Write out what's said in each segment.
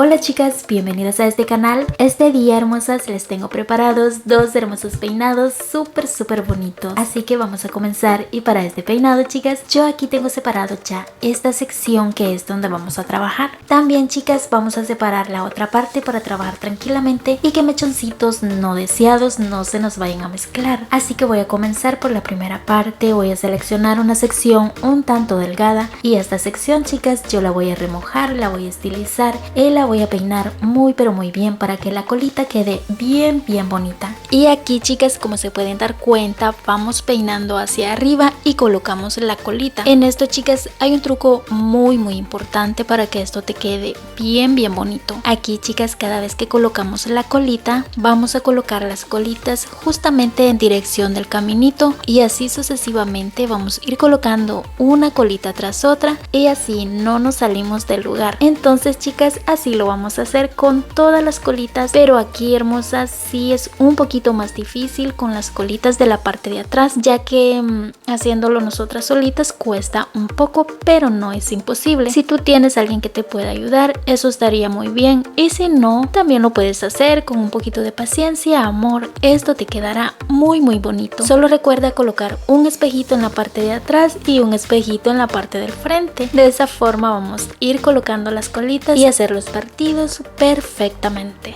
Hola chicas, bienvenidas a este canal. Este día, hermosas, les tengo preparados dos hermosos peinados súper bonitos. Así que vamos a comenzar, y para este peinado, chicas, yo aquí tengo separado ya esta sección que es donde vamos a trabajar. También, chicas, vamos a separar la otra parte para trabajar tranquilamente y que mechoncitos no deseados no se nos vayan a mezclar. Así que voy a comenzar por la primera parte. Voy a seleccionar una sección un tanto delgada y esta sección, chicas, yo la voy a remojar, la voy a estilizar y la voy a peinar muy bien para que la colita quede bien bonita. Y aquí, chicas, como se pueden dar cuenta, vamos peinando hacia arriba y colocamos la colita. En esto, chicas, hay un truco muy importante para que esto te quede bien bonito. Aquí, chicas, cada vez que colocamos la colita, vamos a colocar las colitas justamente en dirección del caminito y así sucesivamente vamos a ir colocando una colita tras otra y así no nos salimos del lugar. Entonces, chicas, así lo vamos a hacer con todas las colitas, pero aquí, hermosas, sí es un poquito más difícil con las colitas de la parte de atrás, ya que haciéndolo nosotras solitas cuesta un poco, pero no es imposible. Si tú tienes a alguien que te pueda ayudar, eso estaría muy bien, y si no, también lo puedes hacer con un poquito de paciencia, amor. Esto te quedará muy bonito. Solo recuerda colocar un espejito en la parte de atrás y un espejito en la parte del frente. De esa forma vamos a ir colocando las colitas y hacer los partidos perfectamente.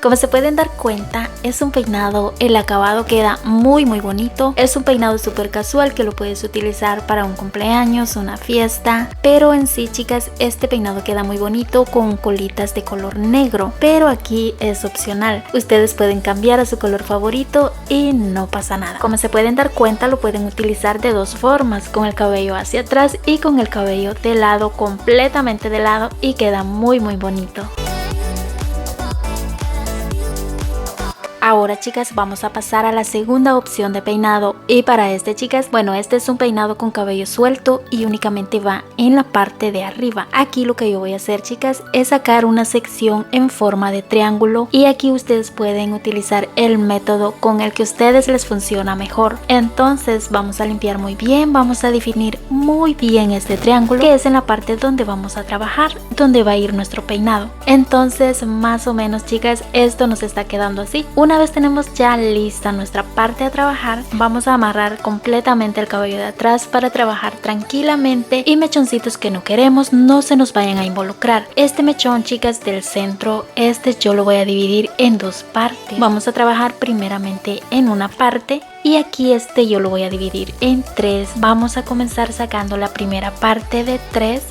Como se pueden dar cuenta, es un peinado, el acabado queda muy bonito. Es un peinado súper casual que lo puedes utilizar para un cumpleaños, una fiesta. Pero en sí, chicas, este peinado queda muy bonito con colitas de color negro. Pero aquí es opcional. Ustedes pueden cambiar a su color favorito y no pasa nada. Como se pueden dar cuenta, lo pueden utilizar de dos formas. Con el cabello hacia atrás y con el cabello de lado, completamente de lado, y queda muy bonito. Ahora, chicas, vamos a pasar a la segunda opción de peinado, y para este, chicas, bueno, este es un peinado con cabello suelto y únicamente va en la parte de arriba. Aquí lo que yo voy a hacer, chicas, es sacar una sección en forma de triángulo, y aquí ustedes pueden utilizar el método con el que a ustedes les funciona mejor. Entonces vamos a limpiar muy bien, vamos a definir muy bien este triángulo, que es en la parte donde vamos a trabajar, donde va a ir nuestro peinado. Entonces, más o menos, chicas, esto nos está quedando así. Una vez tenemos ya lista nuestra parte a trabajar, vamos a amarrar completamente el cabello de atrás para trabajar tranquilamente, y mechoncitos que no queremos no se nos vayan a involucrar. Este mechón, chicas, del centro, este yo lo voy a dividir en dos partes. Vamos a trabajar primeramente en una parte y aquí este yo lo voy a dividir en tres. Vamos a comenzar sacando la primera parte de tres.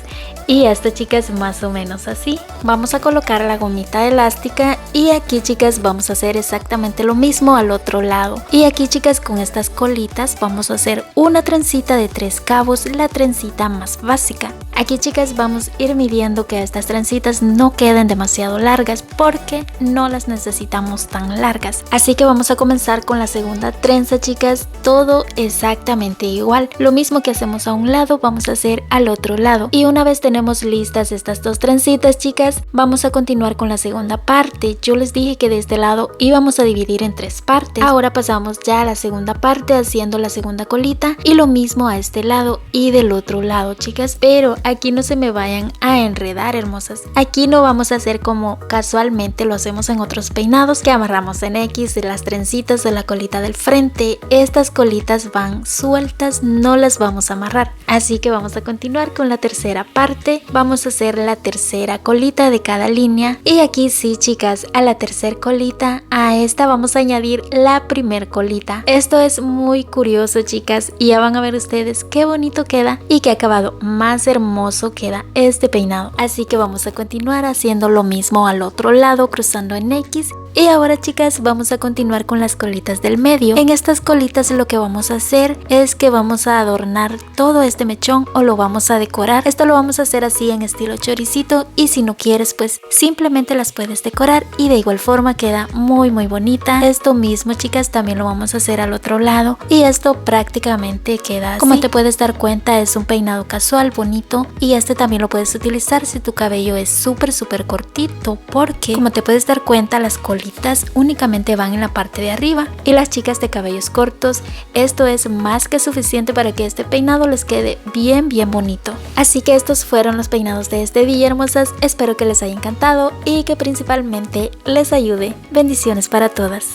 Y esto, chicas, más o menos así. Vamos a colocar la gomita elástica y aquí, chicas, vamos a hacer exactamente lo mismo al otro lado. Y aquí, chicas, con estas colitas vamos a hacer una trencita de 3 cabos, la trencita más básica. Aquí, chicas, vamos a ir midiendo que estas trencitas no queden demasiado largas porque no las necesitamos tan largas. Así que vamos a comenzar con la segunda trenza, chicas, todo exactamente igual. Lo mismo que hacemos a un lado, vamos a hacer al otro lado. Y una vez tenemos listas estas dos trencitas, chicas, vamos a continuar con la segunda parte. Yo les dije que de este lado íbamos a dividir en 3 partes. Ahora pasamos ya a la segunda parte haciendo la segunda colita y lo mismo a este lado y del otro lado, chicas. Pero aquí no se me vayan a enredar, hermosas. Aquí no vamos a hacer como casualmente lo hacemos en otros peinados, que amarramos en X de las trencitas de la colita del frente. Estas colitas van sueltas, no las vamos a amarrar. Así que vamos a continuar con la tercera parte. Vamos a hacer la tercera colita de cada línea. Y aquí sí, chicas, a la tercera colita, a esta vamos a añadir la primer colita. Esto es muy curioso, chicas, y ya van a ver ustedes qué bonito queda y qué acabado más hermoso hermoso queda este peinado. Así que vamos a continuar haciendo lo mismo al otro lado, cruzando en X. Y ahora, chicas, vamos a continuar con las colitas del medio. En estas colitas lo que vamos a hacer es que vamos a adornar todo este mechón o lo vamos a decorar. Esto lo vamos a hacer así en estilo choricito, y si no quieres pues simplemente las puedes decorar y de igual forma queda muy bonita. Esto mismo, chicas, también lo vamos a hacer al otro lado y esto prácticamente queda así. Como te puedes dar cuenta, es un peinado casual, bonito, y este también lo puedes utilizar si tu cabello es súper cortito, porque como te puedes dar cuenta, las colitas únicamente van en la parte de arriba, y las chicas de cabellos cortos, esto es más que suficiente para que este peinado les quede bien bonito. Así que estos fueron los peinados de este día, hermosas. Espero que les haya encantado y que principalmente les ayude. Bendiciones para todas.